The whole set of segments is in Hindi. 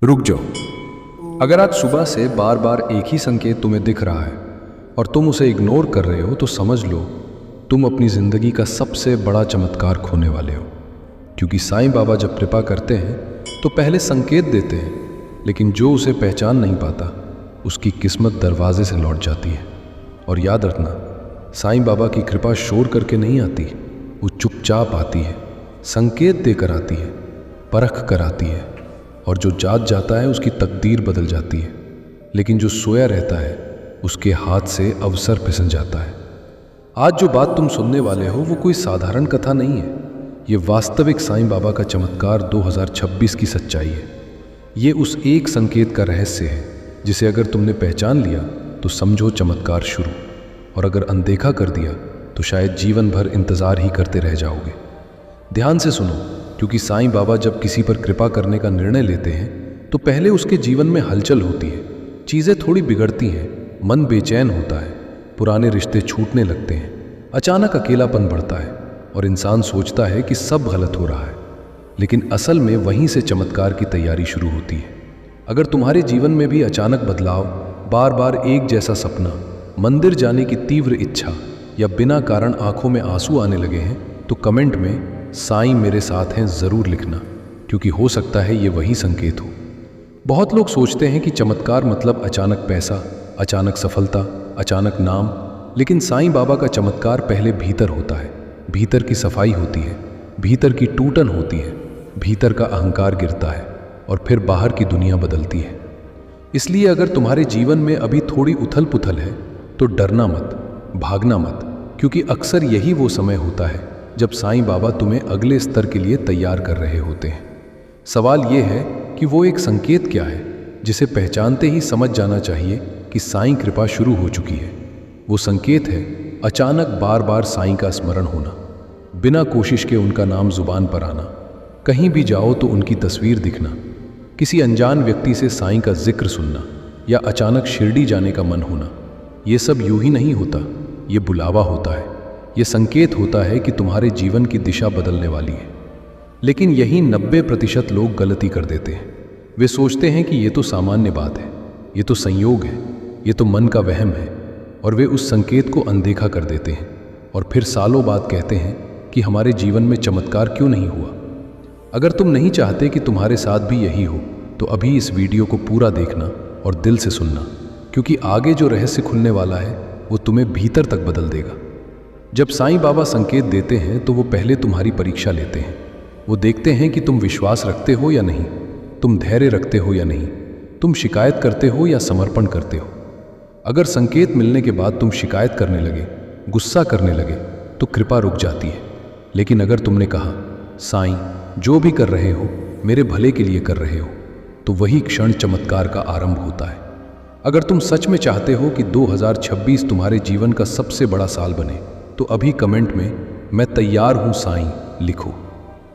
रुक जाओ। अगर आज सुबह से बार बार एक ही संकेत तुम्हें दिख रहा है और तुम उसे इग्नोर कर रहे हो तो समझ लो तुम अपनी जिंदगी का सबसे बड़ा चमत्कार खोने वाले हो। क्योंकि साईं बाबा जब कृपा करते हैं तो पहले संकेत देते हैं, लेकिन जो उसे पहचान नहीं पाता उसकी किस्मत दरवाजे से लौट जाती है। और याद रखना, साईं बाबा की कृपा शोर करके नहीं आती, वो चुपचाप आती है, संकेत देकर आती है, परख कर आती है। और जो जाग जाता है उसकी तकदीर बदल जाती है, लेकिन जो सोया रहता है उसके हाथ से अवसर फिसल जाता है। आज जो बात तुम सुनने वाले हो वो कोई साधारण कथा नहीं है, ये वास्तविक साईं बाबा का चमत्कार 2026 की सच्चाई है। ये उस एक संकेत का रहस्य है जिसे अगर तुमने पहचान लिया तो समझो चमत्कार शुरू, और अगर अनदेखा कर दिया तो शायद जीवन भर इंतज़ार ही करते रह जाओगे। ध्यान से सुनो, क्योंकि साईं बाबा जब किसी पर कृपा करने का निर्णय लेते हैं तो पहले उसके जीवन में हलचल होती है, चीज़ें थोड़ी बिगड़ती हैं, मन बेचैन होता है, पुराने रिश्ते छूटने लगते हैं, अचानक अकेलापन बढ़ता है और इंसान सोचता है कि सब गलत हो रहा है। लेकिन असल में वहीं से चमत्कार की तैयारी शुरू होती है। अगर तुम्हारे जीवन में भी अचानक बदलाव, बार बार एक जैसा सपना, मंदिर जाने की तीव्र इच्छा या बिना कारण आंखों में आंसू आने लगे हैं तो कमेंट में साईं मेरे साथ हैं ज़रूर लिखना, क्योंकि हो सकता है ये वही संकेत हो। बहुत लोग सोचते हैं कि चमत्कार मतलब अचानक पैसा, अचानक सफलता, अचानक नाम, लेकिन साईं बाबा का चमत्कार पहले भीतर होता है। भीतर की सफाई होती है, भीतर की टूटन होती है, भीतर का अहंकार गिरता है और फिर बाहर की दुनिया बदलती है। इसलिए अगर तुम्हारे जीवन में अभी थोड़ी उथल पुथल है तो डरना मत, भागना मत, क्योंकि अक्सर यही वो समय होता है जब साईं बाबा तुम्हें अगले स्तर के लिए तैयार कर रहे होते हैं। सवाल ये है कि वो एक संकेत क्या है जिसे पहचानते ही समझ जाना चाहिए कि साईं कृपा शुरू हो चुकी है। वो संकेत है अचानक बार बार साईं का स्मरण होना, बिना कोशिश के उनका नाम जुबान पर आना, कहीं भी जाओ तो उनकी तस्वीर दिखना, किसी अनजान व्यक्ति से साईं का जिक्र सुनना या अचानक शिरडी जाने का मन होना। ये सब यूं ही नहीं होता, ये बुलावा होता है, ये संकेत होता है कि तुम्हारे जीवन की दिशा बदलने वाली है। लेकिन यही 90% लोग गलती कर देते हैं। वे सोचते हैं कि ये तो सामान्य बात है, ये तो संयोग है, ये तो मन का वहम है, और वे उस संकेत को अनदेखा कर देते हैं और फिर सालों बाद कहते हैं कि हमारे जीवन में चमत्कार क्यों नहीं हुआ। अगर तुम नहीं चाहते कि तुम्हारे साथ भी यही हो तो अभी इस वीडियो को पूरा देखना और दिल से सुनना, क्योंकि आगे जो रहस्य खुलने वाला है वो तुम्हें भीतर तक बदल देगा। जब साईं बाबा संकेत देते हैं तो वो पहले तुम्हारी परीक्षा लेते हैं। वो देखते हैं कि तुम विश्वास रखते हो या नहीं, तुम धैर्य रखते हो या नहीं, तुम शिकायत करते हो या समर्पण करते हो। अगर संकेत मिलने के बाद तुम शिकायत करने लगे, गुस्सा करने लगे, तो कृपा रुक जाती है। लेकिन अगर तुमने कहा साईं जो भी कर रहे हो मेरे भले के लिए कर रहे हो, तो वही क्षण चमत्कार का आरंभ होता है। अगर तुम सच में चाहते हो कि 2026 तुम्हारे जीवन का सबसे बड़ा साल बने तो अभी कमेंट में मैं तैयार हूं साईं लिखो,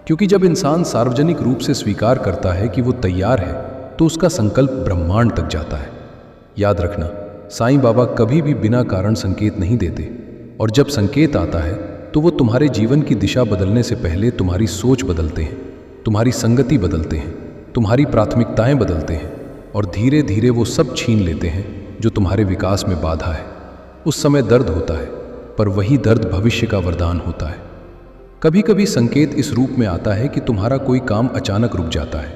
क्योंकि जब इंसान सार्वजनिक रूप से स्वीकार करता है कि वो तैयार है तो उसका संकल्प ब्रह्मांड तक जाता है। याद रखना, साईं बाबा कभी भी बिना कारण संकेत नहीं देते, और जब संकेत आता है तो वो तुम्हारे जीवन की दिशा बदलने से पहले तुम्हारी सोच बदलते हैं, तुम्हारी संगति बदलते हैं, तुम्हारी प्राथमिकताएं बदलते हैं, और धीरे धीरे वो सब छीन लेते हैं जो तुम्हारे विकास में बाधा है। उस समय दर्द होता है, पर वही दर्द भविष्य का वरदान होता है। कभी कभी संकेत इस रूप में आता है कि तुम्हारा कोई काम अचानक रुक जाता है,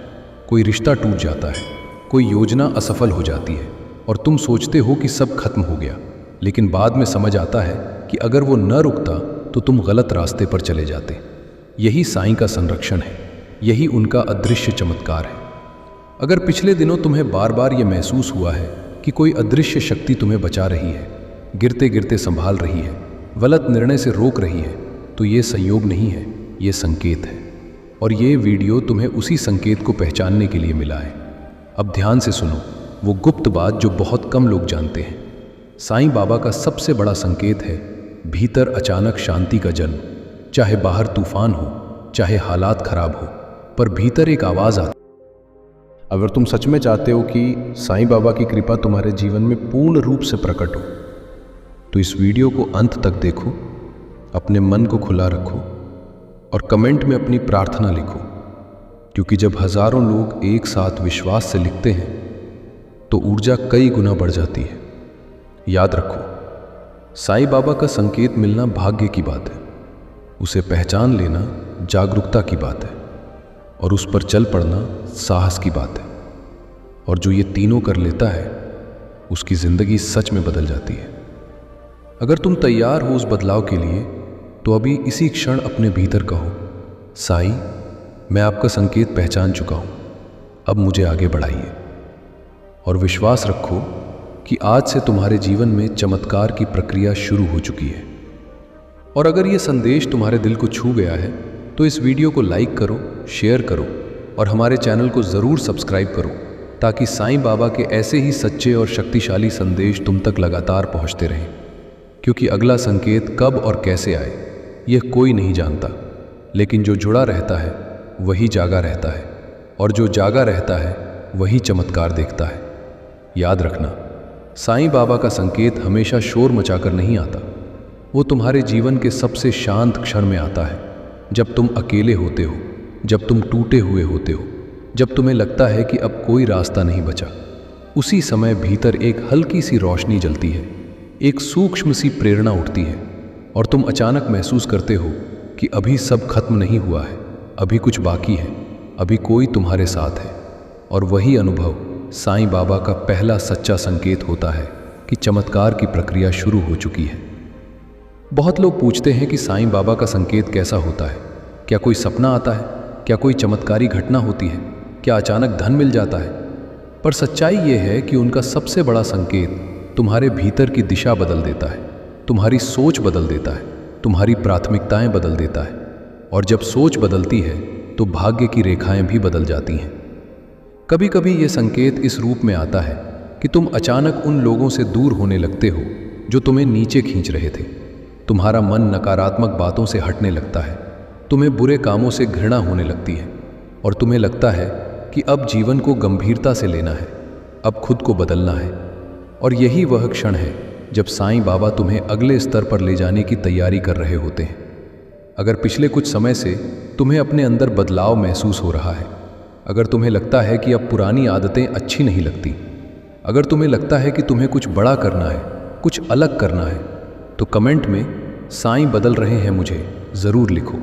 कोई रिश्ता टूट जाता है, कोई योजना असफल हो जाती है और तुम सोचते हो कि सब खत्म हो गया। लेकिन बाद में समझ आता है कि अगर वो न रुकता तो तुम गलत रास्ते पर चले जाते। यही साईं का संरक्षण है, यही उनका अदृश्य चमत्कार है। अगर पिछले दिनों तुम्हें बार बार ये महसूस हुआ है कि कोई अदृश्य शक्ति तुम्हें बचा रही है, गिरते गिरते संभाल रही है, गलत निर्णय से रोक रही है, तो ये संयोग नहीं है, ये संकेत है। और ये वीडियो तुम्हें उसी संकेत को पहचानने के लिए मिला है। अब ध्यान से सुनो वो गुप्त बात जो बहुत कम लोग जानते हैं। साईं बाबा का सबसे बड़ा संकेत है भीतर अचानक शांति का जन्म। चाहे बाहर तूफान हो, चाहे हालात खराब हो, पर भीतर एक आवाज़ आती। अगर तुम सच में चाहते हो कि साईं बाबा की कृपा तुम्हारे जीवन में पूर्ण रूप से प्रकट हो तो इस वीडियो को अंत तक देखो, अपने मन को खुला रखो और कमेंट में अपनी प्रार्थना लिखो। क्योंकि जब हजारों लोग एक साथ विश्वास से लिखते हैं तो ऊर्जा कई गुना बढ़ जाती है। याद रखो, साईं बाबा का संकेत मिलना भाग्य की बात है, उसे पहचान लेना जागरूकता की बात है, और उस पर चल पड़ना साहस की बात है। और जो ये तीनों कर लेता है उसकी जिंदगी सच में बदल जाती है। अगर तुम तैयार हो उस बदलाव के लिए तो अभी इसी क्षण अपने भीतर कहो, साईं, मैं आपका संकेत पहचान चुका हूं, अब मुझे आगे बढ़ाइए। और विश्वास रखो कि आज से तुम्हारे जीवन में चमत्कार की प्रक्रिया शुरू हो चुकी है। और अगर ये संदेश तुम्हारे दिल को छू गया है तो इस वीडियो को लाइक करो, शेयर करो और हमारे चैनल को ज़रूर सब्सक्राइब करो, ताकि साईं बाबा के ऐसे ही सच्चे और शक्तिशाली संदेश तुम तक लगातार पहुंचते रहें। क्योंकि अगला संकेत कब और कैसे आए यह कोई नहीं जानता, लेकिन जो जुड़ा रहता है वही जागा रहता है, और जो जागा रहता है वही चमत्कार देखता है। याद रखना, साईं बाबा का संकेत हमेशा शोर मचाकर नहीं आता, वो तुम्हारे जीवन के सबसे शांत क्षण में आता है, जब तुम अकेले होते हो, जब तुम टूटे हुए होते हो, जब तुम्हें लगता है कि अब कोई रास्ता नहीं बचा। उसी समय भीतर एक हल्की सी रोशनी जलती है, एक सूक्ष्म सी प्रेरणा उठती है, और तुम अचानक महसूस करते हो कि अभी सब खत्म नहीं हुआ है, अभी कुछ बाकी है, अभी कोई तुम्हारे साथ है। और वही अनुभव साईं बाबा का पहला सच्चा संकेत होता है कि चमत्कार की प्रक्रिया शुरू हो चुकी है। बहुत लोग पूछते हैं कि साईं बाबा का संकेत कैसा होता है? क्या कोई सपना आता है? क्या कोई चमत्कारी घटना होती है? क्या अचानक धन मिल जाता है? पर सच्चाई ये है कि उनका सबसे बड़ा संकेत तुम्हारे भीतर की दिशा बदल देता है, तुम्हारी सोच बदल देता है, तुम्हारी प्राथमिकताएं बदल देता है। और जब सोच बदलती है तो भाग्य की रेखाएं भी बदल जाती हैं। कभी कभी ये संकेत इस रूप में आता है कि तुम अचानक उन लोगों से दूर होने लगते हो जो तुम्हें नीचे खींच रहे थे। तुम्हारा मन नकारात्मक बातों से हटने लगता है, तुम्हें बुरे कामों से घृणा होने लगती है, और तुम्हें लगता है कि अब जीवन को गंभीरता से लेना है, अब खुद को बदलना है। और यही वह क्षण है जब साईं बाबा तुम्हें अगले स्तर पर ले जाने की तैयारी कर रहे होते हैं। अगर पिछले कुछ समय से तुम्हें अपने अंदर बदलाव महसूस हो रहा है, अगर तुम्हें लगता है कि अब पुरानी आदतें अच्छी नहीं लगती, अगर तुम्हें लगता है कि तुम्हें कुछ बड़ा करना है, कुछ अलग करना है, तो कमेंट में साईं बदल रहे हैं मुझे ज़रूर लिखो,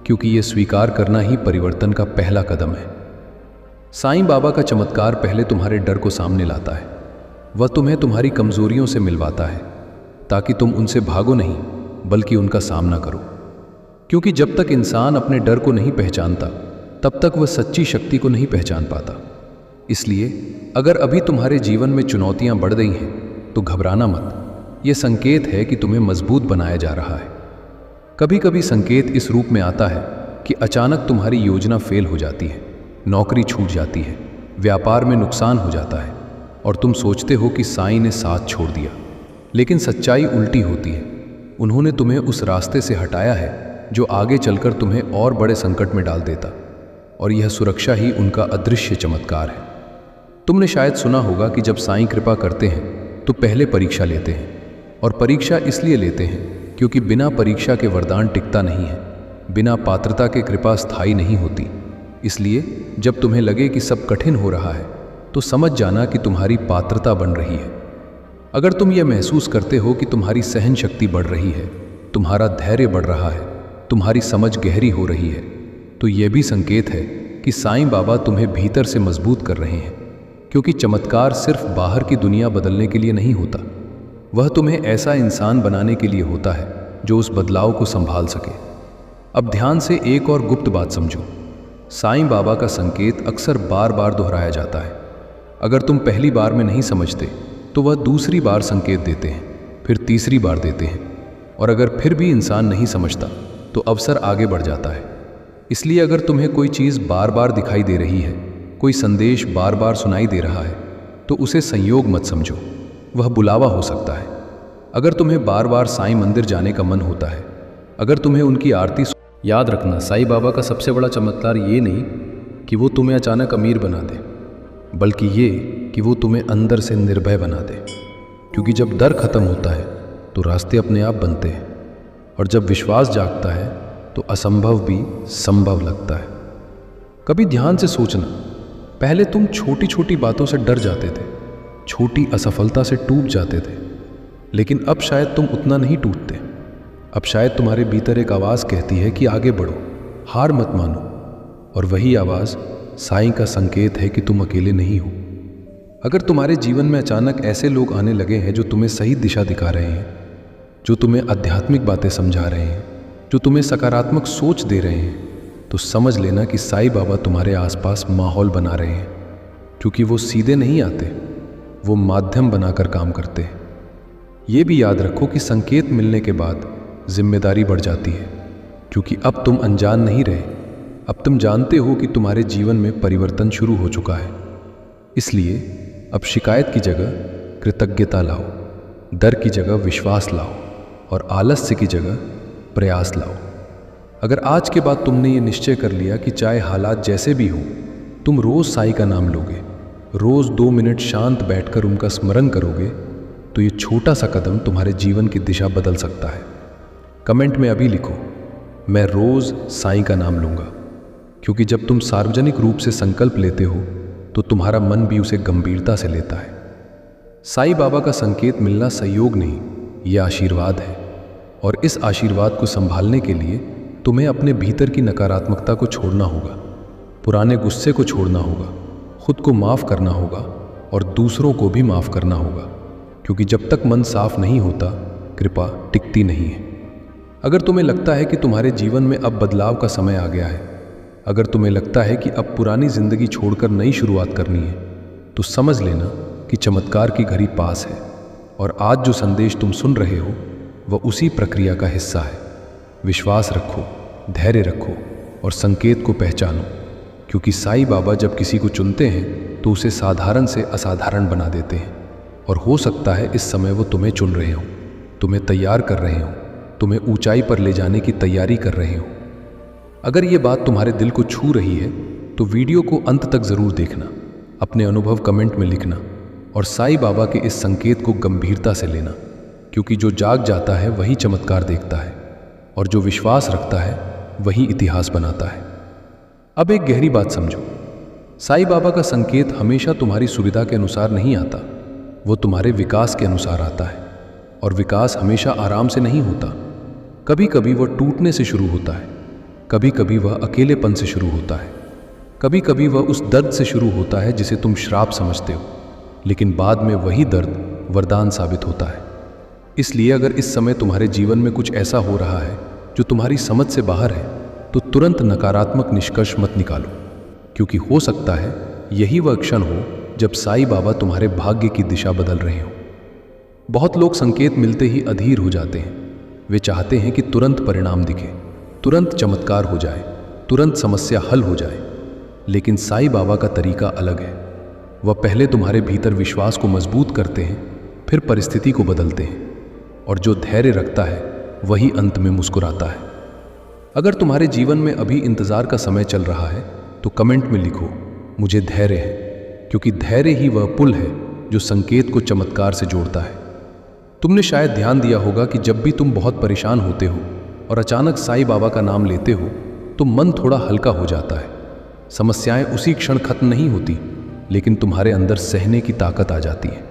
क्योंकि ये स्वीकार करना ही परिवर्तन का पहला कदम है। साईं बाबा का चमत्कार पहले तुम्हारे डर को सामने लाता है। वह तुम्हें तुम्हारी कमजोरियों से मिलवाता है, ताकि तुम उनसे भागो नहीं बल्कि उनका सामना करो। क्योंकि जब तक इंसान अपने डर को नहीं पहचानता तब तक वह सच्ची शक्ति को नहीं पहचान पाता। इसलिए अगर अभी तुम्हारे जीवन में चुनौतियां बढ़ गई हैं तो घबराना मत, ये संकेत है कि तुम्हें मजबूत बनाया जा रहा है। कभी कभी संकेत इस रूप में आता है कि अचानक तुम्हारी योजना फेल हो जाती है, नौकरी छूट जाती है, व्यापार में नुकसान हो जाता है, और तुम सोचते हो कि साईं ने साथ छोड़ दिया। लेकिन सच्चाई उल्टी होती है, उन्होंने तुम्हें उस रास्ते से हटाया है जो आगे चलकर तुम्हें और बड़े संकट में डाल देता, और यह सुरक्षा ही उनका अदृश्य चमत्कार है। तुमने शायद सुना होगा कि जब साईं कृपा करते हैं तो पहले परीक्षा लेते हैं, और परीक्षा इसलिए लेते हैं क्योंकि बिना परीक्षा के वरदान टिकता नहीं है, बिना पात्रता के कृपा स्थायी नहीं होती। इसलिए जब तुम्हें लगे कि सब कठिन हो रहा है तो समझ जाना कि तुम्हारी पात्रता बन रही है। अगर तुम यह महसूस करते हो कि तुम्हारी सहन शक्ति बढ़ रही है, तुम्हारा धैर्य बढ़ रहा है, तुम्हारी समझ गहरी हो रही है, तो यह भी संकेत है कि साईं बाबा तुम्हें भीतर से मजबूत कर रहे हैं। क्योंकि चमत्कार सिर्फ बाहर की दुनिया बदलने के लिए नहीं होता, वह तुम्हें ऐसा इंसान बनाने के लिए होता है जो उस बदलाव को संभाल सके। अब ध्यान से एक और गुप्त बात समझो, साईं बाबा का संकेत अक्सर बार बार दोहराया जाता है। अगर तुम पहली बार में नहीं समझते तो वह दूसरी बार संकेत देते हैं, फिर तीसरी बार देते हैं, और अगर फिर भी इंसान नहीं समझता तो अवसर आगे बढ़ जाता है। इसलिए अगर तुम्हें कोई चीज़ बार बार दिखाई दे रही है, कोई संदेश बार बार सुनाई दे रहा है, तो उसे संयोग मत समझो, वह बुलावा हो सकता है। अगर तुम्हें बार बार साईं मंदिर जाने का मन होता है, अगर तुम्हें उनकी आरती, याद रखना, साईं बाबा का सबसे बड़ा चमत्कार ये नहीं कि वो तुम्हें अचानक अमीर बना दे, बल्कि ये कि वो तुम्हें अंदर से निर्भय बना दे। क्योंकि जब डर खत्म होता है तो रास्ते अपने आप बनते हैं, और जब विश्वास जागता है तो असंभव भी संभव लगता है। कभी ध्यान से सोचना, पहले तुम छोटी छोटी बातों से डर जाते थे, छोटी असफलता से टूट जाते थे, लेकिन अब शायद तुम उतना नहीं टूटते। अब शायद तुम्हारे भीतर एक आवाज़ कहती है कि आगे बढ़ो, हार मत मानो। और वही आवाज़ साईं का संकेत है कि तुम अकेले नहीं हो। अगर तुम्हारे जीवन में अचानक ऐसे लोग आने लगे हैं जो तुम्हें सही दिशा दिखा रहे हैं, जो तुम्हें आध्यात्मिक बातें समझा रहे हैं, जो तुम्हें सकारात्मक सोच दे रहे हैं, तो समझ लेना कि साईं बाबा तुम्हारे आसपास माहौल बना रहे हैं। क्योंकि वो सीधे नहीं आते, वो माध्यम बनाकर काम करते हैं। ये भी याद रखो कि संकेत मिलने के बाद जिम्मेदारी बढ़ जाती है, क्योंकि अब तुम अनजान नहीं रहे, अब तुम जानते हो कि तुम्हारे जीवन में परिवर्तन शुरू हो चुका है। इसलिए अब शिकायत की जगह कृतज्ञता लाओ, डर की जगह विश्वास लाओ और आलस्य की जगह प्रयास लाओ। अगर आज के बाद तुमने ये निश्चय कर लिया कि चाहे हालात जैसे भी हों, तुम रोज़ साईं का नाम लोगे, रोज़ 2 मिनट शांत बैठकर उनका स्मरण करोगे, तो ये छोटा सा कदम तुम्हारे जीवन की दिशा बदल सकता है। कमेंट में अभी लिखो, मैं रोज़ साईं का नाम लूँगा। क्योंकि जब तुम सार्वजनिक रूप से संकल्प लेते हो तो तुम्हारा मन भी उसे गंभीरता से लेता है। साईं बाबा का संकेत मिलना संयोग नहीं, यह आशीर्वाद है। और इस आशीर्वाद को संभालने के लिए तुम्हें अपने भीतर की नकारात्मकता को छोड़ना होगा, पुराने गुस्से को छोड़ना होगा, खुद को माफ़ करना होगा और दूसरों को भी माफ़ करना होगा। क्योंकि जब तक मन साफ नहीं होता, कृपा टिकती नहीं है। अगर तुम्हें लगता है कि तुम्हारे जीवन में अब बदलाव का समय आ गया है, अगर तुम्हें लगता है कि अब पुरानी जिंदगी छोड़कर नई शुरुआत करनी है, तो समझ लेना कि चमत्कार की घड़ी पास है। और आज जो संदेश तुम सुन रहे हो वह उसी प्रक्रिया का हिस्सा है। विश्वास रखो, धैर्य रखो और संकेत को पहचानो। क्योंकि साईं बाबा जब किसी को चुनते हैं तो उसे साधारण से असाधारण बना देते हैं। और हो सकता है इस समय वो तुम्हें चुन रहे हों, तुम्हें तैयार कर रहे हों, तुम्हें ऊंचाई पर ले जाने की तैयारी कर रहे हों। अगर ये बात तुम्हारे दिल को छू रही है तो वीडियो को अंत तक ज़रूर देखना, अपने अनुभव कमेंट में लिखना और साईं बाबा के इस संकेत को गंभीरता से लेना। क्योंकि जो जाग जाता है वही चमत्कार देखता है और जो विश्वास रखता है वही इतिहास बनाता है। अब एक गहरी बात समझो, साईं बाबा का संकेत हमेशा तुम्हारी सुविधा के अनुसार नहीं आता, वो तुम्हारे विकास के अनुसार आता है। और विकास हमेशा आराम से नहीं होता, कभी कभी वह टूटने से शुरू होता है, कभी कभी वह अकेलेपन से शुरू होता है, कभी कभी वह उस दर्द से शुरू होता है जिसे तुम श्राप समझते हो, लेकिन बाद में वही दर्द वरदान साबित होता है। इसलिए अगर इस समय तुम्हारे जीवन में कुछ ऐसा हो रहा है जो तुम्हारी समझ से बाहर है, तो तुरंत नकारात्मक निष्कर्ष मत निकालो। क्योंकि हो सकता है यही वह क्षण हो जब साईं बाबा तुम्हारे भाग्य की दिशा बदल रहे हो। बहुत लोग संकेत मिलते ही अधीर हो जाते हैं। वे चाहते हैं कि तुरंत परिणाम दिखे, तुरंत चमत्कार हो जाए, तुरंत समस्या हल हो जाए। लेकिन साईं बाबा का तरीका अलग है। वह पहले तुम्हारे भीतर विश्वास को मजबूत करते हैं, फिर परिस्थिति को बदलते हैं। और जो धैर्य रखता है वही अंत में मुस्कुराता है। अगर तुम्हारे जीवन में अभी इंतजार का समय चल रहा है तो कमेंट में लिखो, मुझे धैर्य है। क्योंकि धैर्य ही वह पुल है जो संकेत को चमत्कार से जोड़ता है। तुमने शायद ध्यान दिया होगा कि जब भी तुम बहुत परेशान होते हो और अचानक साईं बाबा का नाम लेते हो तो मन थोड़ा हल्का हो जाता है। समस्याएं उसी क्षण खत्म नहीं होती, लेकिन तुम्हारे अंदर सहने की ताकत आ जाती है।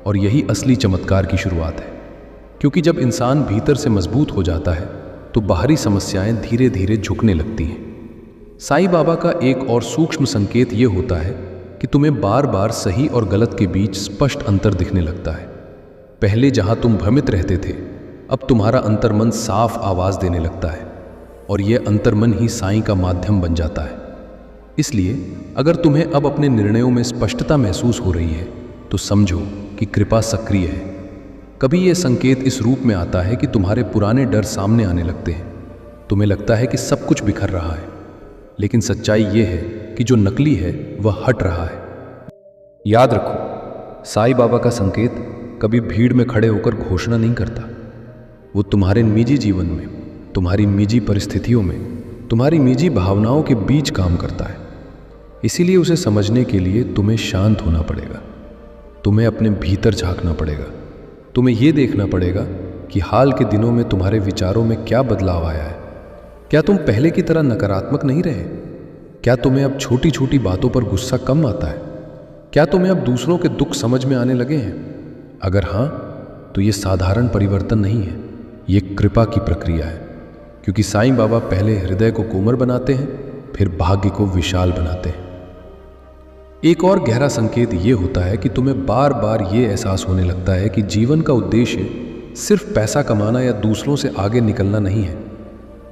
और यही असली चमत्कार की शुरुआत है। क्योंकि जब इंसान भीतर से मजबूत हो जाता है तो बाहरी समस्याएं धीरे धीरे झुकने लगती हैं। साईं बाबा का एक और सूक्ष्म संकेत ये होता है कि तुम्हें बार बार सही और गलत के बीच स्पष्ट अंतर दिखने लगता है। पहले जहां तुम भ्रमित रहते थे, अब तुम्हारा अंतर्मन साफ आवाज देने लगता है। और यह अंतर्मन ही साईं का माध्यम बन जाता है। इसलिए अगर तुम्हें अब अपने निर्णयों में स्पष्टता महसूस हो रही है तो समझो कि कृपा सक्रिय है। कभी यह संकेत इस रूप में आता है कि तुम्हारे पुराने डर सामने आने लगते हैं। तुम्हें लगता है कि सब कुछ बिखर रहा है, लेकिन सच्चाई यह है कि जो नकली है वह हट रहा है। याद रखो, साईं बाबा का संकेत कभी भीड़ में खड़े होकर घोषणा नहीं करता। वो तुम्हारे निजी जीवन में, तुम्हारी निजी परिस्थितियों में, तुम्हारी निजी भावनाओं के बीच काम करता है। इसीलिए उसे समझने के लिए तुम्हें शांत होना पड़ेगा, तुम्हें अपने भीतर झांकना पड़ेगा, तुम्हें यह देखना पड़ेगा कि हाल के दिनों में तुम्हारे विचारों में क्या बदलाव आया है। क्या तुम पहले की तरह नकारात्मक नहीं रहे? क्या तुम्हें अब छोटी छोटी बातों पर गुस्सा कम आता है? क्या तुम्हें अब दूसरों के दुख समझ में आने लगे हैं? अगर हाँ, तो ये साधारण परिवर्तन नहीं है, ये कृपा की प्रक्रिया है। क्योंकि साईं बाबा पहले हृदय को कोमल बनाते हैं, फिर भाग्य को विशाल बनाते हैं। एक और गहरा संकेत ये होता है कि तुम्हें बार बार ये एहसास होने लगता है कि जीवन का उद्देश्य सिर्फ पैसा कमाना या दूसरों से आगे निकलना नहीं है,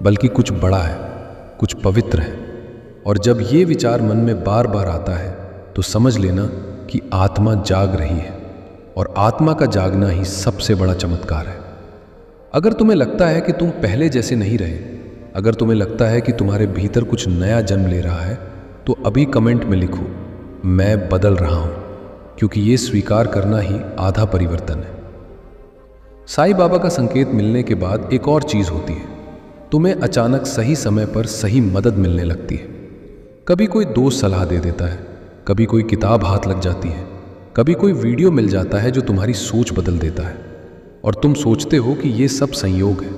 बल्कि कुछ बड़ा है, कुछ पवित्र है। और जब ये विचार मन में बार बार आता है तो समझ लेना कि आत्मा जाग रही है, और आत्मा का जागना ही सबसे बड़ा चमत्कार है। अगर तुम्हें लगता है कि तुम पहले जैसे नहीं रहे, अगर तुम्हें लगता है कि तुम्हारे भीतर कुछ नया जन्म ले रहा है, तो अभी कमेंट में लिखो, मैं बदल रहा हूं, क्योंकि ये स्वीकार करना ही आधा परिवर्तन है। साईं बाबा का संकेत मिलने के बाद एक और चीज होती है, तुम्हें अचानक सही समय पर सही मदद मिलने लगती है। कभी कोई दोस्त सलाह दे देता है, कभी कोई किताब हाथ लग जाती है, कभी कोई वीडियो मिल जाता है जो तुम्हारी सोच बदल देता है, और तुम सोचते हो कि ये सब संयोग है।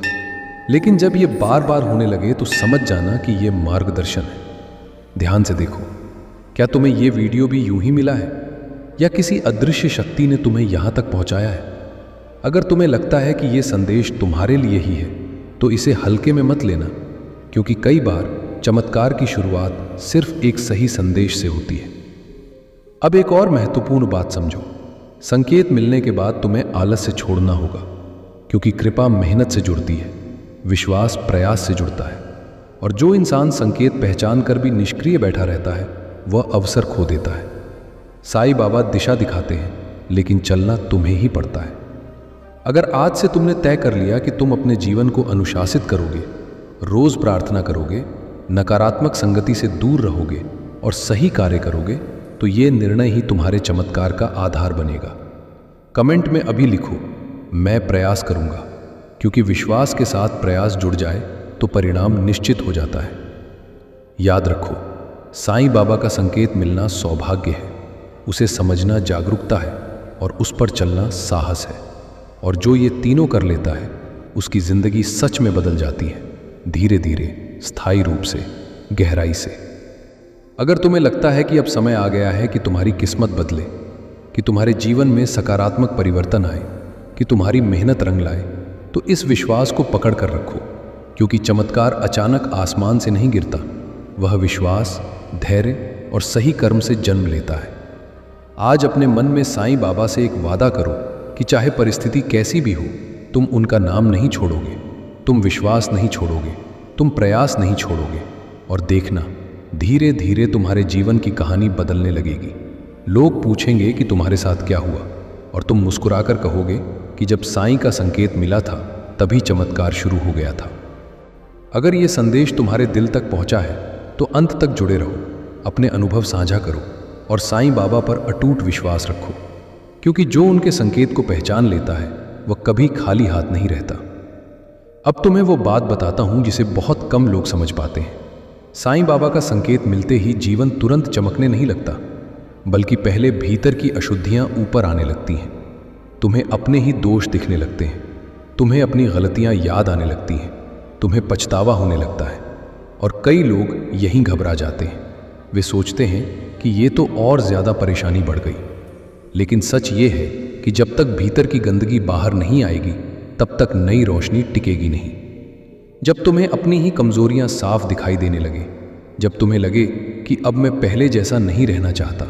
लेकिन जब ये बार बार होने लगे तो समझ जाना कि ये मार्गदर्शन है। ध्यान से देखो, क्या तुम्हें ये वीडियो भी यूं ही मिला है, या किसी अदृश्य शक्ति ने तुम्हें यहां तक पहुंचाया है? अगर तुम्हें लगता है कि ये संदेश तुम्हारे लिए ही है, तो इसे हल्के में मत लेना, क्योंकि कई बार चमत्कार की शुरुआत सिर्फ एक सही संदेश से होती है। अब एक और महत्वपूर्ण बात समझो, संकेत मिलने के बाद तुम्हें आलस्य छोड़ना होगा, क्योंकि कृपा मेहनत से जुड़ती है, विश्वास प्रयास से जुड़ता है। और जो इंसान संकेत पहचान कर भी निष्क्रिय बैठा रहता है, वह अवसर खो देता है। साईं बाबा दिशा दिखाते हैं, लेकिन चलना तुम्हें ही पड़ता है। अगर आज से तुमने तय कर लिया कि तुम अपने जीवन को अनुशासित करोगे, रोज प्रार्थना करोगे, नकारात्मक संगति से दूर रहोगे और सही कार्य करोगे, तो ये निर्णय ही तुम्हारे चमत्कार का आधार बनेगा। कमेंट में अभी लिखो, मैं प्रयास करूंगा, क्योंकि विश्वास के साथ प्रयास जुड़ जाए तो परिणाम निश्चित हो जाता है। याद रखो, साईं बाबा का संकेत मिलना सौभाग्य है, उसे समझना जागरूकता है, और उस पर चलना साहस है। और जो ये तीनों कर लेता है, उसकी जिंदगी सच में बदल जाती है, धीरे धीरे, स्थायी रूप से, गहराई से। अगर तुम्हें लगता है कि अब समय आ गया है कि तुम्हारी किस्मत बदले, कि तुम्हारे जीवन में सकारात्मक परिवर्तन आए, कि तुम्हारी मेहनत रंग लाए, तो इस विश्वास को पकड़ कर रखो, क्योंकि चमत्कार अचानक आसमान से नहीं गिरता, वह विश्वास, धैर्य और सही कर्म से जन्म लेता है। आज अपने मन में साईं बाबा से एक वादा करो कि चाहे परिस्थिति कैसी भी हो, तुम उनका नाम नहीं छोड़ोगे, तुम विश्वास नहीं छोड़ोगे, तुम प्रयास नहीं छोड़ोगे। और देखना, धीरे धीरे तुम्हारे जीवन की कहानी बदलने लगेगी। लोग पूछेंगे कि तुम्हारे साथ क्या हुआ, और तुम मुस्कुराकर कहोगे कि जब साईं का संकेत मिला था, तभी चमत्कार शुरू हो गया था। अगर ये संदेश तुम्हारे दिल तक पहुंचा है, तो अंत तक जुड़े रहो, अपने अनुभव साझा करो और साईं बाबा पर अटूट विश्वास रखो, क्योंकि जो उनके संकेत को पहचान लेता है, वह कभी खाली हाथ नहीं रहता। अब तुम्हें वो बात बताता हूं जिसे बहुत कम लोग समझ पाते हैं। साईं बाबा का संकेत मिलते ही जीवन तुरंत चमकने नहीं लगता, बल्कि पहले भीतर की अशुद्धियां ऊपर आने लगती हैं। तुम्हें अपने ही दोष दिखने लगते हैं, तुम्हें अपनी गलतियां याद आने लगती हैं, तुम्हें पछतावा होने लगता है। और कई लोग यहीं घबरा जाते हैं, वे सोचते हैं कि ये तो और ज़्यादा परेशानी बढ़ गई। लेकिन सच ये है कि जब तक भीतर की गंदगी बाहर नहीं आएगी, तब तक नई रोशनी टिकेगी नहीं। जब तुम्हें अपनी ही कमजोरियां साफ दिखाई देने लगे, जब तुम्हें लगे कि अब मैं पहले जैसा नहीं रहना चाहता,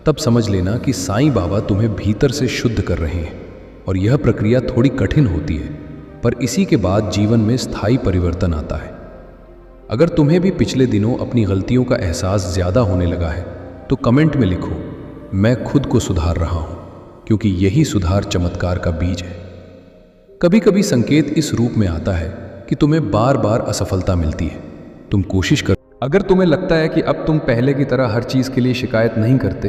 तब समझ लेना कि साईं बाबा तुम्हें भीतर से शुद्ध कर रहे हैं। और यह प्रक्रिया थोड़ी कठिन होती है, पर इसी के बाद जीवन में स्थायी परिवर्तन आता है। अगर तुम्हें भी पिछले दिनों अपनी गलतियों का एहसास ज़्यादा होने लगा है, तो कमेंट में लिखो, मैं खुद को सुधार रहा हूं, क्योंकि यही सुधार चमत्कार का बीज है। कभी कभी संकेत इस रूप में आता है कि तुम्हें बार बार असफलता मिलती है, तुम कोशिश कर। अगर तुम्हें लगता है कि अब तुम पहले की तरह हर चीज़ के लिए शिकायत नहीं करते,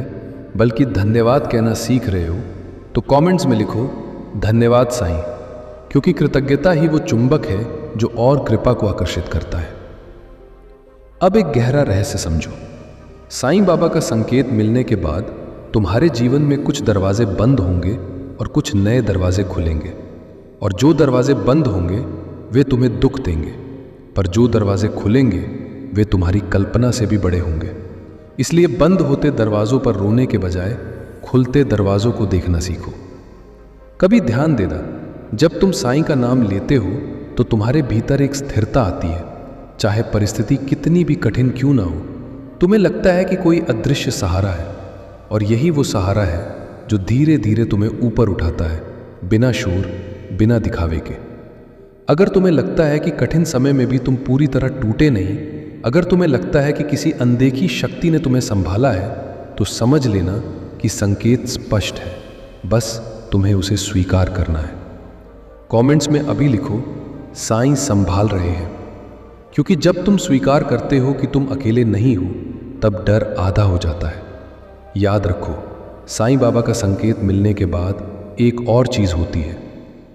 बल्कि धन्यवाद कहना सीख रहे हो, तो कमेंट्स में लिखो, धन्यवाद साईं, क्योंकि कृतज्ञता ही वो चुंबक है जो और कृपा को आकर्षित करता है। अब एक गहरा रहस्य समझो, साईं बाबा का संकेत मिलने के बाद तुम्हारे जीवन में कुछ दरवाजे बंद होंगे और कुछ नए दरवाजे खुलेंगे। और जो दरवाजे बंद होंगे वे तुम्हें दुख देंगे, पर जो दरवाजे खुलेंगे वे तुम्हारी कल्पना से भी बड़े होंगे। इसलिए बंद होते दरवाजों पर रोने के बजाय खुलते दरवाजों को देखना सीखो। कभी ध्यान देना, जब तुम साईं का नाम लेते हो तो तुम्हारे भीतर एक स्थिरता आती है। चाहे परिस्थिति कितनी भी कठिन क्यों ना हो, तुम्हें लगता है कि कोई अदृश्य सहारा है, और यही वो सहारा है जो धीरे धीरे तुम्हें ऊपर उठाता है, बिना शोर, बिना दिखावे के। अगर तुम्हें लगता है कि कठिन समय में भी तुम पूरी तरह टूटे नहीं, अगर तुम्हें लगता है कि किसी अनदेखी शक्ति ने तुम्हें संभाला है, तो समझ लेना कि संकेत स्पष्ट है, बस तुम्हें उसे स्वीकार करना है। कमेंट्स में अभी लिखो, साईं संभाल रहे हैं, क्योंकि जब तुम स्वीकार करते हो कि तुम अकेले नहीं हो, तब डर आधा हो जाता है। याद रखो, साईं बाबा का संकेत मिलने के बाद एक और चीज़ होती है,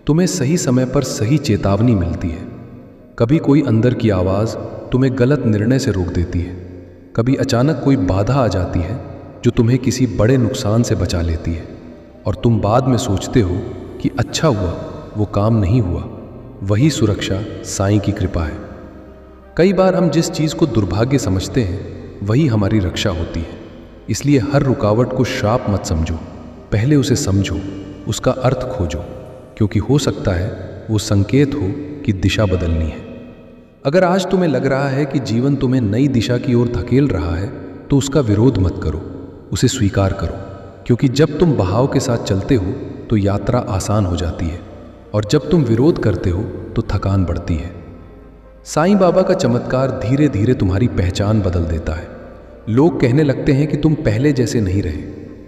तुम्हें सही समय पर सही चेतावनी मिलती है। कभी कोई अंदर की आवाज़ तुम्हें गलत निर्णय से रोक देती है, कभी अचानक कोई बाधा आ जाती है जो तुम्हें किसी बड़े नुकसान से बचा लेती है, और तुम बाद में सोचते हो कि अच्छा हुआ वो काम नहीं हुआ। वही सुरक्षा साईं की कृपा है। कई बार हम जिस चीज़ को दुर्भाग्य समझते हैं वही हमारी रक्षा होती है। इसलिए हर रुकावट को श्राप मत समझो, पहले उसे समझो, उसका अर्थ खोजो, क्योंकि हो सकता है वो संकेत हो कि दिशा बदलनी है। अगर आज तुम्हें लग रहा है कि जीवन तुम्हें नई दिशा की ओर धकेल रहा है, तो उसका विरोध मत करो, उसे स्वीकार करो, क्योंकि जब तुम बहाव के साथ चलते हो तो यात्रा आसान हो जाती है, और जब तुम विरोध करते हो तो थकान बढ़ती है। साईं बाबा का चमत्कार धीरे धीरे तुम्हारी पहचान बदल देता है। लोग कहने लगते हैं कि तुम पहले जैसे नहीं रहे,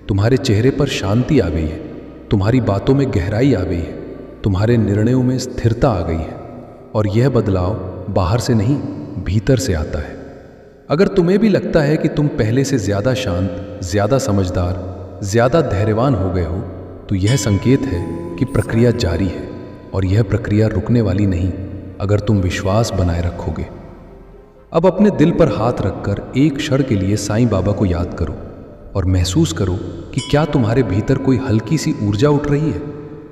तुम्हारे चेहरे पर शांति आ गई है, तुम्हारी बातों में गहराई आ गई है, तुम्हारे निर्णयों में स्थिरता आ गई है, और यह बदलाव बाहर से नहीं, भीतर से आता है। अगर तुम्हें भी लगता है कि तुम पहले से ज़्यादा शांत, ज़्यादा समझदार, ज़्यादा धैर्यवान हो गए हो, तो यह संकेत है कि प्रक्रिया जारी है, और यह प्रक्रिया रुकने वाली नहीं, अगर तुम विश्वास बनाए रखोगे। अब अपने दिल पर हाथ रखकर एक क्षण के लिए साईं बाबा को याद करो और महसूस करो कि क्या तुम्हारे भीतर कोई हल्की सी ऊर्जा उठ रही है,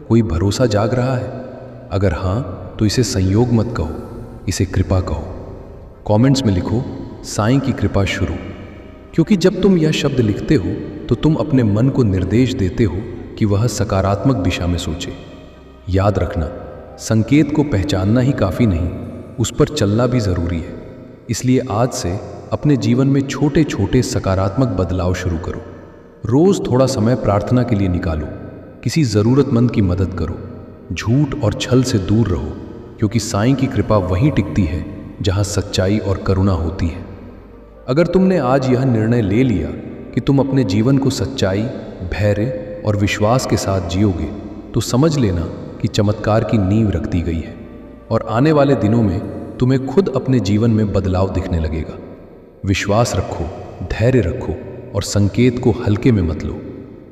कोई भरोसा जाग रहा है। अगर हाँ, तो इसे संयोग मत कहो, इसे कृपा कहो। कमेंट्स में लिखो, साईं की कृपा शुरू, क्योंकि जब तुम यह शब्द लिखते हो तो तुम अपने मन को निर्देश देते हो कि वह सकारात्मक दिशा में सोचे। याद रखना, संकेत को पहचानना ही काफ़ी नहीं, उस पर चलना भी ज़रूरी है। इसलिए आज से अपने जीवन में छोटे छोटे सकारात्मक बदलाव शुरू करो। रोज़ थोड़ा समय प्रार्थना के लिए निकालो, किसी ज़रूरतमंद की मदद करो, झूठ और छल से दूर रहो, क्योंकि साईं की कृपा वहीं टिकती है जहाँ सच्चाई और करुणा होती है। अगर तुमने आज यह निर्णय ले लिया कि तुम अपने जीवन को सच्चाई, धैर्य और विश्वास के साथ जियोगे, तो समझ लेना कि चमत्कार की नींव रख दी गई है, और आने वाले दिनों में तुम्हें खुद अपने जीवन में बदलाव दिखने लगेगा। विश्वास रखो, धैर्य रखो, और संकेत को हल्के में मत लो,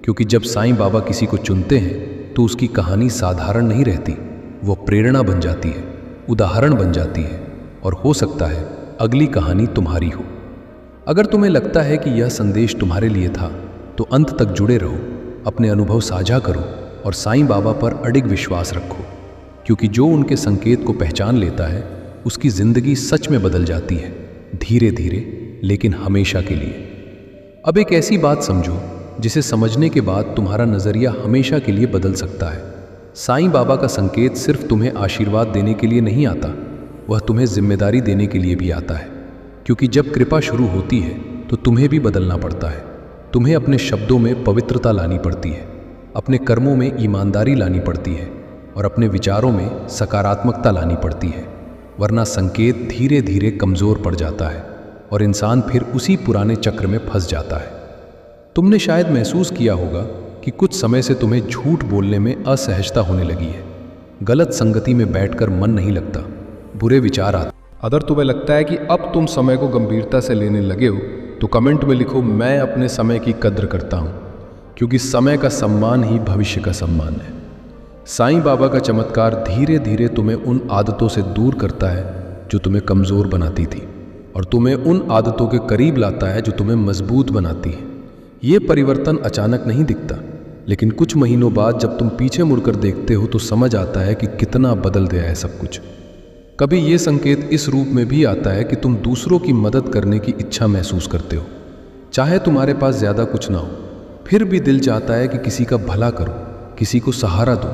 क्योंकि जब साईं बाबा किसी को चुनते हैं तो उसकी कहानी साधारण नहीं रहती, वो प्रेरणा बन जाती है, उदाहरण बन जाती है, और हो सकता है अगली कहानी तुम्हारी हो। अगर तुम्हें लगता है कि यह संदेश तुम्हारे लिए था, तो अंत तक जुड़े रहो, अपने अनुभव साझा करो, और साईं बाबा पर अडिग विश्वास रखो, क्योंकि जो उनके संकेत को पहचान लेता है उसकी जिंदगी सच में बदल जाती है, धीरे धीरे, लेकिन हमेशा के लिए। अब एक ऐसी बात समझो जिसे समझने के बाद तुम्हारा नज़रिया हमेशा के लिए बदल सकता है। साईं बाबा का संकेत सिर्फ तुम्हें आशीर्वाद देने के लिए नहीं आता, वह तुम्हें जिम्मेदारी देने के लिए भी आता है, क्योंकि जब कृपा शुरू होती है तो तुम्हें भी बदलना पड़ता है। तुम्हें अपने शब्दों में पवित्रता लानी पड़ती है, अपने कर्मों में ईमानदारी लानी पड़ती है, और अपने विचारों में सकारात्मकता लानी पड़ती है, वरना संकेत धीरे धीरे कमज़ोर पड़ जाता है और इंसान फिर उसी पुराने चक्र में फंस जाता है। तुमने शायद महसूस किया होगा कि कुछ समय से तुम्हें झूठ बोलने में असहजता होने लगी है, गलत संगति में बैठकर मन नहीं लगता, बुरे विचार आते। अगर तुम्हें लगता है कि अब तुम समय को गंभीरता से लेने लगे हो, तो कमेंट में लिखो, मैं अपने समय की कद्र करता हूँ, क्योंकि समय का सम्मान ही भविष्य का सम्मान है। साईं बाबा का चमत्कार धीरे धीरे तुम्हें उन आदतों से दूर करता है जो तुम्हें कमज़ोर बनाती थी, और तुम्हें उन आदतों के करीब लाता है जो तुम्हें मजबूत बनाती है। ये परिवर्तन अचानक नहीं दिखता, लेकिन कुछ महीनों बाद जब तुम पीछे मुड़कर देखते हो तो समझ आता है कि कितना बदल गया है सब कुछ। कभी ये संकेत इस रूप में भी आता है कि तुम दूसरों की मदद करने की इच्छा महसूस करते हो, चाहे तुम्हारे पास ज़्यादा कुछ ना हो, फिर भी दिल चाहता है कि किसी का भला करो, किसी को सहारा दो।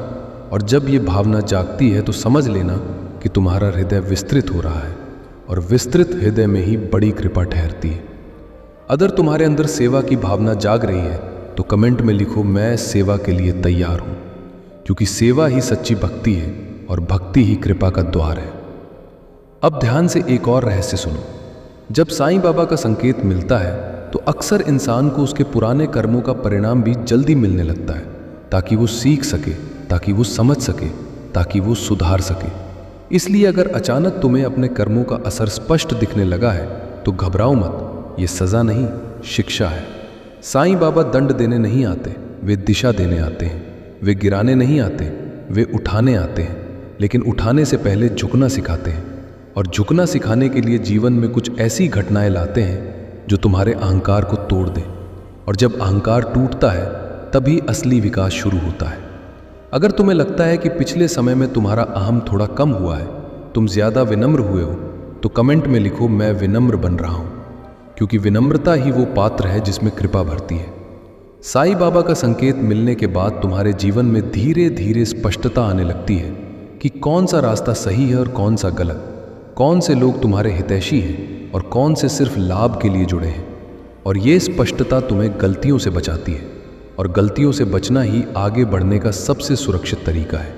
और जब ये भावना जागती है तो समझ लेना कि तुम्हारा हृदय विस्तृत हो रहा है, और विस्तृत हृदय में ही बड़ी कृपा ठहरती है। अगर तुम्हारे अंदर सेवा की भावना जाग रही है तो कमेंट में लिखो, मैं सेवा के लिए तैयार हूँ, क्योंकि सेवा ही सच्ची भक्ति है और भक्ति ही कृपा का द्वार है। अब ध्यान से एक और रहस्य सुनो। जब साईं बाबा का संकेत मिलता है तो अक्सर इंसान को उसके पुराने कर्मों का परिणाम भी जल्दी मिलने लगता है, ताकि वो सीख सके, ताकि वो समझ सके, ताकि वो सुधार सके। इसलिए अगर अचानक तुम्हें अपने कर्मों का असर स्पष्ट दिखने लगा है तो घबराओ मत, ये सजा नहीं, शिक्षा है। साईं बाबा दंड देने नहीं आते, वे दिशा देने आते हैं। वे गिराने नहीं आते, वे उठाने आते हैं। लेकिन उठाने से पहले झुकना सिखाते हैं, और झुकना सिखाने के लिए जीवन में कुछ ऐसी घटनाएं लाते हैं जो तुम्हारे अहंकार को तोड़ दें। और जब अहंकार टूटता है तभी असली विकास शुरू होता है। अगर तुम्हें लगता है कि पिछले समय में तुम्हारा अहम थोड़ा कम हुआ है, तुम ज़्यादा विनम्र हुए हो, तो कमेंट में लिखो, मैं विनम्र बन रहा हूँ, क्योंकि विनम्रता ही वो पात्र है जिसमें कृपा भरती है। साईं बाबा का संकेत मिलने के बाद तुम्हारे जीवन में धीरे धीरे स्पष्टता आने लगती है कि कौन सा रास्ता सही है और कौन सा गलत, कौन से लोग तुम्हारे हितैषी हैं और कौन से सिर्फ लाभ के लिए जुड़े हैं। और ये स्पष्टता तुम्हें गलतियों से बचाती है, और गलतियों से बचना ही आगे बढ़ने का सबसे सुरक्षित तरीका है।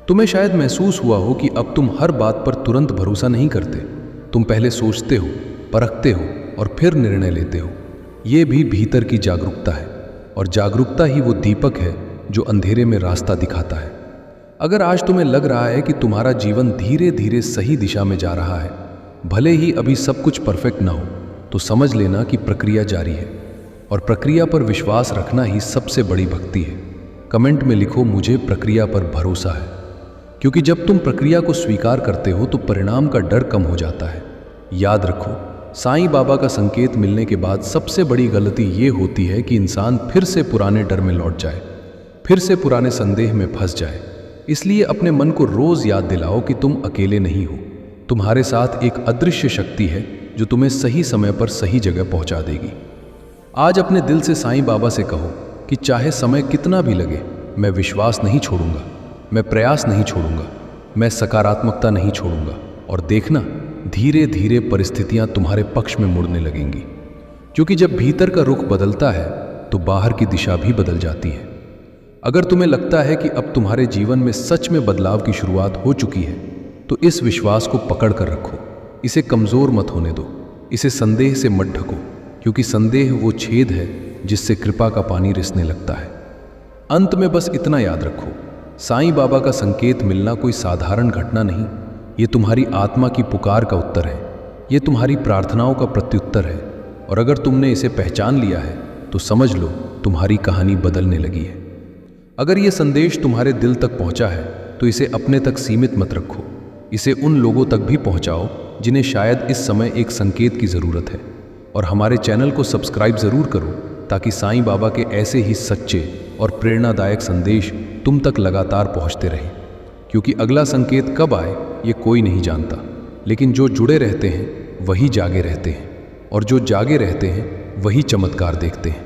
तुम्हें शायद महसूस हुआ हो कि अब तुम हर बात पर तुरंत भरोसा नहीं करते। तुम पहले सोचते हो, परखते हो और फिर निर्णय लेते हो। ये भी भीतर की जागरूकता है, और जागरूकता ही वो दीपक है जो अंधेरे में रास्ता दिखाता है। अगर आज तुम्हें लग रहा है कि तुम्हारा जीवन धीरे धीरे सही दिशा में जा रहा है, भले ही अभी सब कुछ परफेक्ट ना हो, तो समझ लेना कि प्रक्रिया जारी है, और प्रक्रिया पर विश्वास रखना ही सबसे बड़ी भक्ति है। कमेंट में लिखो, मुझे प्रक्रिया पर भरोसा है, क्योंकि जब तुम प्रक्रिया को स्वीकार करते हो तो परिणाम का डर कम हो जाता है। याद रखो, साईं बाबा का संकेत मिलने के बाद सबसे बड़ी गलती ये होती है कि इंसान फिर से पुराने डर में लौट जाए, फिर से पुराने संदेह में फंस जाए। इसलिए अपने मन को रोज याद दिलाओ कि तुम अकेले नहीं हो। तुम्हारे साथ एक अदृश्य शक्ति है जो तुम्हें सही समय पर सही जगह पहुंचा देगी। आज अपने दिल से साईं बाबा से कहो कि चाहे समय कितना भी लगे, मैं विश्वास नहीं छोड़ूंगा, मैं प्रयास नहीं छोड़ूंगा, मैं सकारात्मकता नहीं छोड़ूंगा। और देखना, धीरे धीरे परिस्थितियां तुम्हारे पक्ष में मुड़ने लगेंगी, क्योंकि जब भीतर का रुख बदलता है तो बाहर की दिशा भी बदल जाती है। अगर तुम्हें लगता है कि अब तुम्हारे जीवन में सच में बदलाव की शुरुआत हो चुकी है, तो इस विश्वास को पकड़ कर रखो, इसे कमज़ोर मत होने दो, इसे संदेह से मत ढको, क्योंकि संदेह वो छेद है जिससे कृपा का पानी रिसने लगता है। अंत में बस इतना याद रखो, साईं बाबा का संकेत मिलना कोई साधारण घटना नहीं, ये तुम्हारी आत्मा की पुकार का उत्तर है, ये तुम्हारी प्रार्थनाओं का प्रत्युत्तर है। और अगर तुमने इसे पहचान लिया है तो समझ लो, तुम्हारी कहानी बदलने लगी है। अगर ये संदेश तुम्हारे दिल तक पहुंचा है तो इसे अपने तक सीमित मत रखो, इसे उन लोगों तक भी पहुंचाओ जिन्हें शायद इस समय एक संकेत की ज़रूरत है। और हमारे चैनल को सब्सक्राइब ज़रूर करो, ताकि साईं बाबा के ऐसे ही सच्चे और प्रेरणादायक संदेश तुम तक लगातार पहुंचते रहें। क्योंकि अगला संकेत कब आए ये कोई नहीं जानता, लेकिन जो जुड़े रहते हैं वही जागे रहते हैं, और जो जागे रहते हैं वही चमत्कार देखते हैं।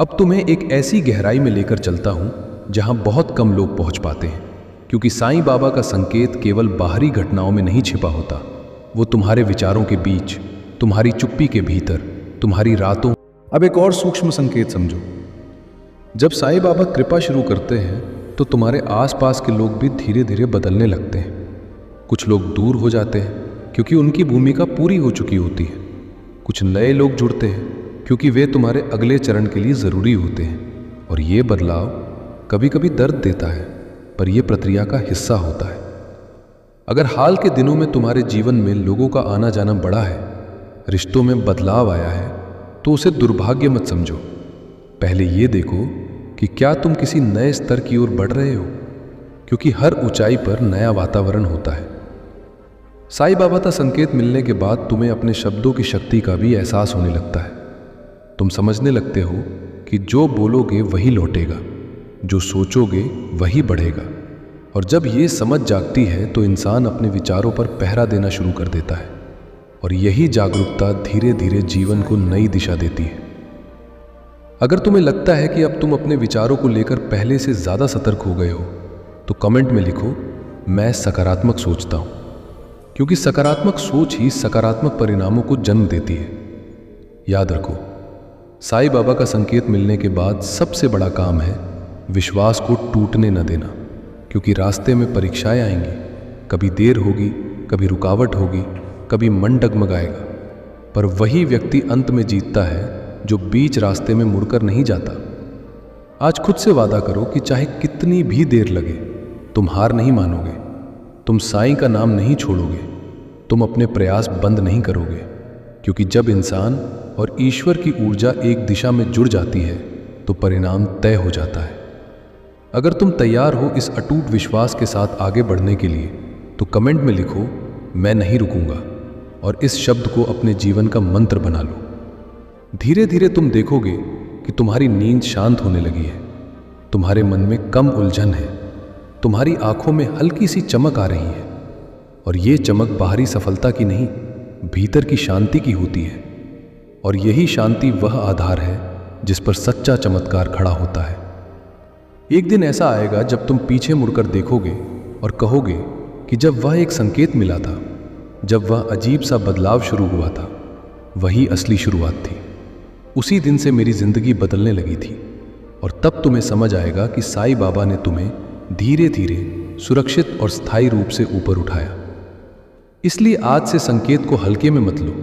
अब तुम्हें एक ऐसी गहराई में लेकर चलता हूँ जहाँ बहुत कम लोग पहुँच पाते हैं, क्योंकि साईं बाबा का संकेत केवल बाहरी घटनाओं में नहीं छिपा होता, वो तुम्हारे विचारों के बीच, तुम्हारी चुप्पी के भीतर, तुम्हारी रातों। अब एक और सूक्ष्म संकेत समझो। जब साईं बाबा कृपा शुरू करते हैं तो तुम्हारे आसपास के लोग भी धीरे धीरे बदलने लगते हैं। कुछ लोग दूर हो जाते हैं क्योंकि उनकी भूमिका पूरी हो चुकी होती है। कुछ नए लोग जुड़ते हैं क्योंकि वे तुम्हारे अगले चरण के लिए ज़रूरी होते हैं। और ये बदलाव कभी कभी दर्द देता है, पर यह प्रक्रिया का हिस्सा होता है। अगर हाल के दिनों में तुम्हारे जीवन में लोगों का आना जाना बढ़ा है, रिश्तों में बदलाव आया है, तो उसे दुर्भाग्य मत समझो। पहले ये देखो कि क्या तुम किसी नए स्तर की ओर बढ़ रहे हो, क्योंकि हर ऊंचाई पर नया वातावरण होता है। साईं बाबा का संकेत मिलने के बाद तुम्हें अपने शब्दों की शक्ति का भी एहसास होने लगता है। तुम समझने लगते हो कि जो बोलोगे वही लौटेगा, जो सोचोगे वही बढ़ेगा, और जब ये समझ जागती है तो इंसान अपने विचारों पर पहरा देना शुरू कर देता है, और यही जागरूकता धीरे धीरे जीवन को नई दिशा देती है। अगर तुम्हें लगता है कि अब तुम अपने विचारों को लेकर पहले से ज़्यादा सतर्क हो गए हो, तो कमेंट में लिखो, मैं सकारात्मक सोचता हूँ, क्योंकि सकारात्मक सोच ही सकारात्मक परिणामों को जन्म देती है। याद रखो, साईं बाबा का संकेत मिलने के बाद सबसे बड़ा काम है विश्वास को टूटने न देना, क्योंकि रास्ते में परीक्षाएं आएंगी, कभी देर होगी, कभी रुकावट होगी, कभी मन डगमगाएगा, पर वही व्यक्ति अंत में जीतता है जो बीच रास्ते में मुड़कर नहीं जाता। आज खुद से वादा करो कि चाहे कितनी भी देर लगे, तुम हार नहीं मानोगे, तुम साईं का नाम नहीं छोड़ोगे, तुम अपने प्रयास बंद नहीं करोगे, क्योंकि जब इंसान और ईश्वर की ऊर्जा एक दिशा में जुड़ जाती है तो परिणाम तय हो जाता है। अगर तुम तैयार हो इस अटूट विश्वास के साथ आगे बढ़ने के लिए, तो कमेंट में लिखो, मैं नहीं रुकूंगा, और इस शब्द को अपने जीवन का मंत्र बना लो। धीरे धीरे तुम देखोगे कि तुम्हारी नींद शांत होने लगी है, तुम्हारे मन में कम उलझन है, तुम्हारी आंखों में हल्की सी चमक आ रही है, और ये चमक बाहरी सफलता की नहीं, भीतर की शांति की होती है। और यही शांति वह आधार है जिस पर सच्चा चमत्कार खड़ा होता है। एक दिन ऐसा आएगा जब तुम पीछे मुड़कर देखोगे और कहोगे कि जब वह एक संकेत मिला था, जब वह अजीब सा बदलाव शुरू हुआ था, वही असली शुरुआत थी। उसी दिन से मेरी जिंदगी बदलने लगी थी। और तब तुम्हें समझ आएगा कि साईं बाबा ने तुम्हें धीरे धीरे सुरक्षित और स्थायी रूप से ऊपर उठाया। इसलिए आज से संकेत को हल्के में मत लो,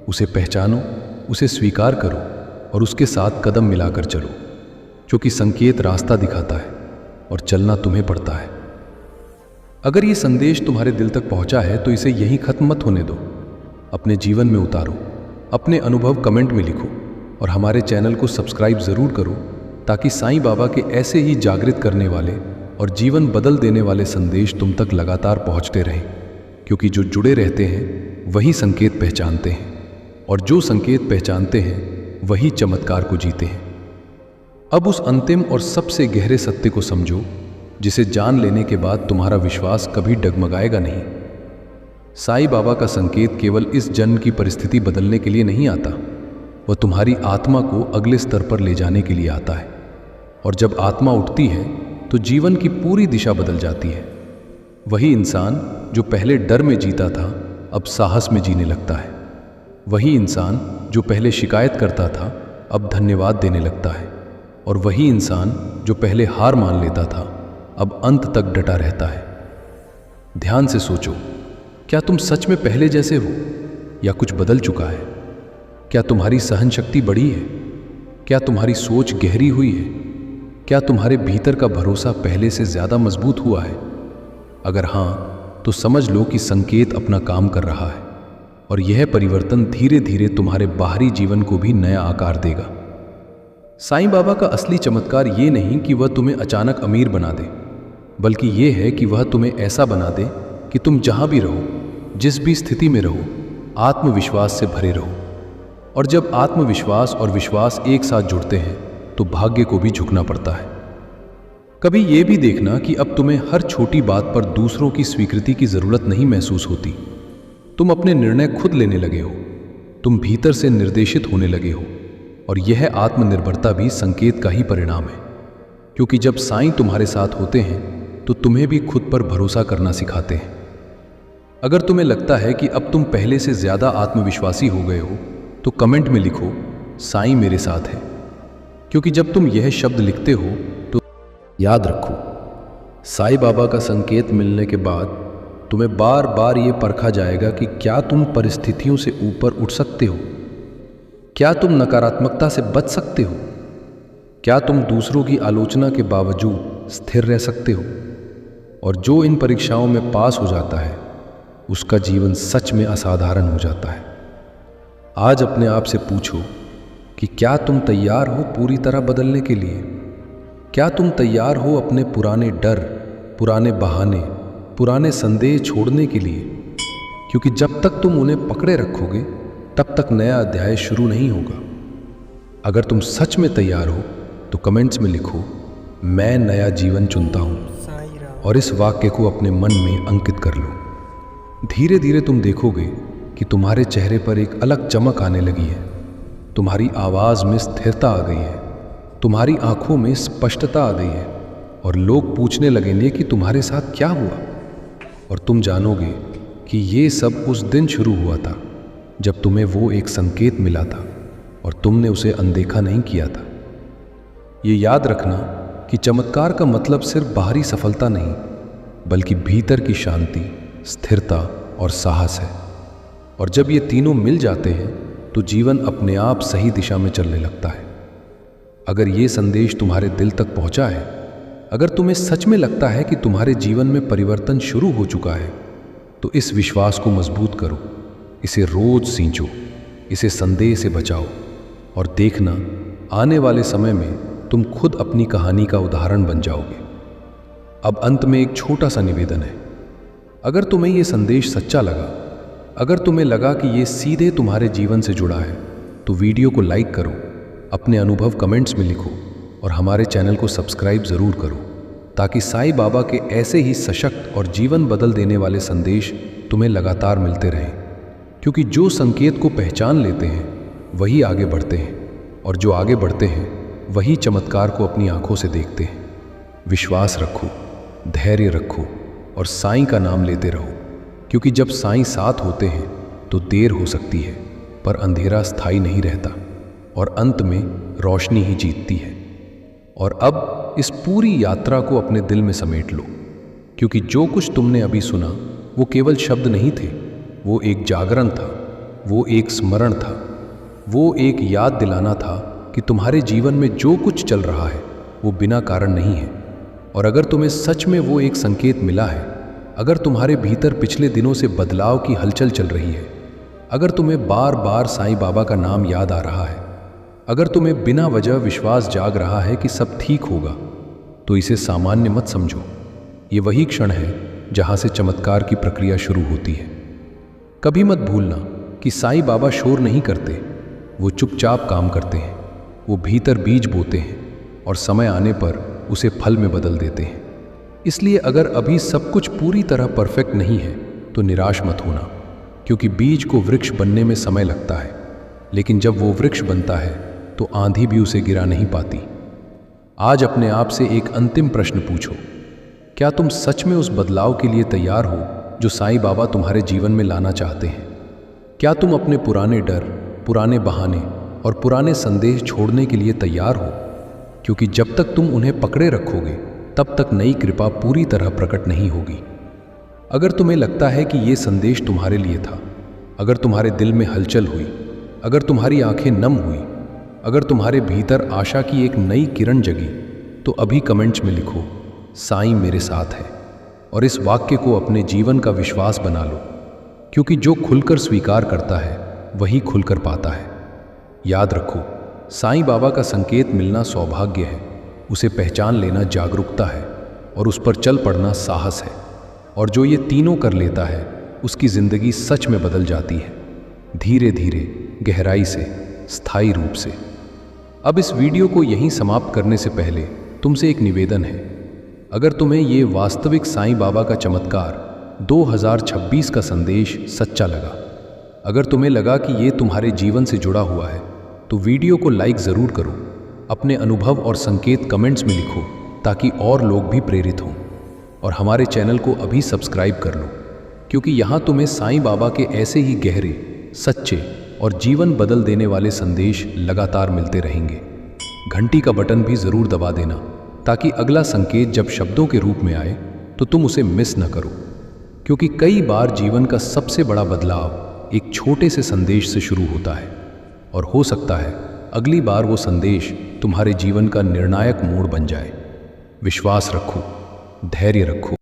उसे पहचानो, उसे स्वीकार करो और उसके साथ कदम मिलाकर चलो, क्योंकि संकेत रास्ता दिखाता है और चलना तुम्हें पड़ता है। अगर ये संदेश तुम्हारे दिल तक पहुंचा है तो इसे यहीं खत्म मत होने दो, अपने जीवन में उतारो, अपने अनुभव कमेंट में लिखो और हमारे चैनल को सब्सक्राइब ज़रूर करो, ताकि साईं बाबा के ऐसे ही जागृत करने वाले और जीवन बदल देने वाले संदेश तुम तक लगातार पहुंचते रहें। क्योंकि जो जुड़े रहते हैं वही संकेत पहचानते हैं, और जो संकेत पहचानते हैं वही चमत्कार को जीते हैं। अब उस अंतिम और सबसे गहरे सत्य को समझो, जिसे जान लेने के बाद तुम्हारा विश्वास कभी डगमगाएगा नहीं। साईं बाबा का संकेत केवल इस जन्म की परिस्थिति बदलने के लिए नहीं आता, वह तुम्हारी आत्मा को अगले स्तर पर ले जाने के लिए आता है। और जब आत्मा उठती है तो जीवन की पूरी दिशा बदल जाती है। वही इंसान जो पहले डर में जीता था, अब साहस में जीने लगता है। वही इंसान जो पहले शिकायत करता था, अब धन्यवाद देने लगता है। और वही इंसान जो पहले हार मान लेता था, अब अंत तक डटा रहता है। ध्यान से सोचो, क्या तुम सच में पहले जैसे हो या कुछ बदल चुका है? क्या तुम्हारी सहन शक्ति बढ़ी है? क्या तुम्हारी सोच गहरी हुई है? क्या तुम्हारे भीतर का भरोसा पहले से ज़्यादा मजबूत हुआ है? अगर हाँ, तो समझ लो कि संकेत अपना काम कर रहा है, और यह परिवर्तन धीरे धीरे तुम्हारे बाहरी जीवन को भी नया आकार देगा। साईं बाबा का असली चमत्कार ये नहीं कि वह तुम्हें अचानक अमीर बना दे, बल्कि ये है कि वह तुम्हें ऐसा बना दे कि तुम जहाँ भी रहो, जिस भी स्थिति में रहो, आत्मविश्वास से भरे रहो। और जब आत्मविश्वास और विश्वास एक साथ जुड़ते हैं तो भाग्य को भी झुकना पड़ता है। कभी ये भी देखना कि अब तुम्हें हर छोटी बात पर दूसरों की स्वीकृति की ज़रूरत नहीं महसूस होती। तुम अपने निर्णय खुद लेने लगे हो, तुम भीतर से निर्देशित होने लगे हो। और यह आत्मनिर्भरता भी संकेत का ही परिणाम है, क्योंकि जब साईं तुम्हारे साथ होते हैं तो तुम्हें भी खुद पर भरोसा करना सिखाते हैं। अगर तुम्हें लगता है कि अब तुम पहले से ज़्यादा आत्मविश्वासी हो गए हो, तो कमेंट में लिखो, साईं मेरे साथ है। क्योंकि जब तुम यह शब्द लिखते हो तो याद रखो, साईं बाबा का संकेत मिलने के बाद तुम्हें बार बार ये परखा जाएगा कि क्या तुम परिस्थितियों से ऊपर उठ सकते हो, क्या तुम नकारात्मकता से बच सकते हो, क्या तुम दूसरों की आलोचना के बावजूद स्थिर रह सकते हो। और जो इन परीक्षाओं में पास हो जाता है, उसका जीवन सच में असाधारण हो जाता है। आज अपने आप से पूछो कि क्या तुम तैयार हो पूरी तरह बदलने के लिए? क्या तुम तैयार हो अपने पुराने डर, पुराने बहाने, पुराने संदेह छोड़ने के लिए? क्योंकि जब तक तुम उन्हें पकड़े रखोगे, तब तक नया अध्याय शुरू नहीं होगा। अगर तुम सच में तैयार हो तो कमेंट्स में लिखो, मैं नया जीवन चुनता हूँ। और इस वाक्य को अपने मन में अंकित कर लो। धीरे धीरे तुम देखोगे कि तुम्हारे चेहरे पर एक अलग चमक आने लगी है, तुम्हारी आवाज़ में स्थिरता आ गई है, तुम्हारी आंखों में स्पष्टता आ गई है और लोग पूछने लगेंगे कि तुम्हारे साथ क्या हुआ। और तुम जानोगे कि ये सब उस दिन शुरू हुआ था जब तुम्हें वो एक संकेत मिला था और तुमने उसे अनदेखा नहीं किया था। ये याद रखना कि चमत्कार का मतलब सिर्फ बाहरी सफलता नहीं, बल्कि भीतर की शांति, स्थिरता और साहस है। और जब ये तीनों मिल जाते हैं तो जीवन अपने आप सही दिशा में चलने लगता है। अगर ये संदेश तुम्हारे दिल तक पहुंचा है, अगर तुम्हें सच में लगता है कि तुम्हारे जीवन में परिवर्तन शुरू हो चुका है, तो इस विश्वास को मजबूत करो, इसे रोज सींचो, इसे संदेह से बचाओ और देखना, आने वाले समय में तुम खुद अपनी कहानी का उदाहरण बन जाओगे। अब अंत में एक छोटा सा निवेदन है। अगर तुम्हें ये संदेश सच्चा लगा, अगर तुम्हें लगा कि ये सीधे तुम्हारे जीवन से जुड़ा है, तो वीडियो को लाइक करो, अपने अनुभव कमेंट्स में लिखो और हमारे चैनल को सब्सक्राइब ज़रूर करो, ताकि साईं बाबा के ऐसे ही सशक्त और जीवन बदल देने वाले संदेश तुम्हें लगातार मिलते रहें। क्योंकि जो संकेत को पहचान लेते हैं वही आगे बढ़ते हैं, और जो आगे बढ़ते हैं वही चमत्कार को अपनी आंखों से देखते हैं। विश्वास रखो, धैर्य रखो और साईं का नाम लेते रहो, क्योंकि जब साईं साथ होते हैं तो देर हो सकती है, पर अंधेरा स्थायी नहीं रहता और अंत में रोशनी ही जीतती है। और अब इस पूरी यात्रा को अपने दिल में समेट लो, क्योंकि जो कुछ तुमने अभी सुना वो केवल शब्द नहीं थे, वो एक जागरण था, वो एक स्मरण था, वो एक याद दिलाना था कि तुम्हारे जीवन में जो कुछ चल रहा है वो बिना कारण नहीं है। और अगर तुम्हें सच में वो एक संकेत मिला है, अगर तुम्हारे भीतर पिछले दिनों से बदलाव की हलचल चल रही है, अगर तुम्हें बार बार साईं बाबा का नाम याद आ रहा है, अगर तुम्हें बिना वजह विश्वास जाग रहा है कि सब ठीक होगा, तो इसे सामान्य मत समझो। ये वही क्षण है जहाँ से चमत्कार की प्रक्रिया शुरू होती है। कभी मत भूलना कि साईं बाबा शोर नहीं करते, वो चुपचाप काम करते हैं। वो भीतर बीज बोते हैं और समय आने पर उसे फल में बदल देते हैं। इसलिए अगर अभी सब कुछ पूरी तरह परफेक्ट नहीं है तो निराश मत होना, क्योंकि बीज को वृक्ष बनने में समय लगता है, लेकिन जब वो वृक्ष बनता है तो आंधी भी उसे गिरा नहीं पाती। आज अपने आप से एक अंतिम प्रश्न पूछो, क्या तुम सच में उस बदलाव के लिए तैयार हो जो साईं बाबा तुम्हारे जीवन में लाना चाहते हैं? क्या तुम अपने पुराने डर, पुराने बहाने और पुराने संदेह छोड़ने के लिए तैयार हो? क्योंकि जब तक तुम उन्हें पकड़े रखोगे तब तक नई कृपा पूरी तरह प्रकट नहीं होगी। अगर तुम्हें लगता है कि ये संदेश तुम्हारे लिए था, अगर तुम्हारे दिल में हलचल हुई, अगर तुम्हारी आंखें नम हुई, अगर तुम्हारे भीतर आशा की एक नई किरण जगी, तो अभी कमेंट्स में लिखो, साईं मेरे साथ है, और इस वाक्य को अपने जीवन का विश्वास बना लो, क्योंकि जो खुलकर स्वीकार करता है वही खुलकर पाता है। याद रखो, साईं बाबा का संकेत मिलना सौभाग्य है, उसे पहचान लेना जागरूकता है और उस पर चल पड़ना साहस है। और जो ये तीनों कर लेता है उसकी ज़िंदगी सच में बदल जाती है, धीरे धीरे, गहराई से, स्थायी रूप से। अब इस वीडियो को यहीं समाप्त करने से पहले तुमसे एक निवेदन है। अगर तुम्हें ये वास्तविक साईं बाबा का चमत्कार 2026 का संदेश सच्चा लगा, अगर तुम्हें लगा कि ये तुम्हारे जीवन से जुड़ा हुआ है, तो वीडियो को लाइक ज़रूर करो, अपने अनुभव और संकेत कमेंट्स में लिखो ताकि और लोग भी प्रेरित हों। और हमारे चैनल को अभी सब्सक्राइब कर लो, क्योंकि यहाँ तुम्हें साईं बाबा के ऐसे ही गहरे, सच्चे और जीवन बदल देने वाले संदेश लगातार मिलते रहेंगे। घंटी का बटन भी ज़रूर दबा देना ताकि अगला संकेत जब शब्दों के रूप में आए तो तुम उसे मिस न करो, क्योंकि कई बार जीवन का सबसे बड़ा बदलाव एक छोटे से संदेश से शुरू होता है, और हो सकता है अगली बार वो संदेश तुम्हारे जीवन का निर्णायक मोड़ बन जाए। विश्वास रखो, धैर्य रखो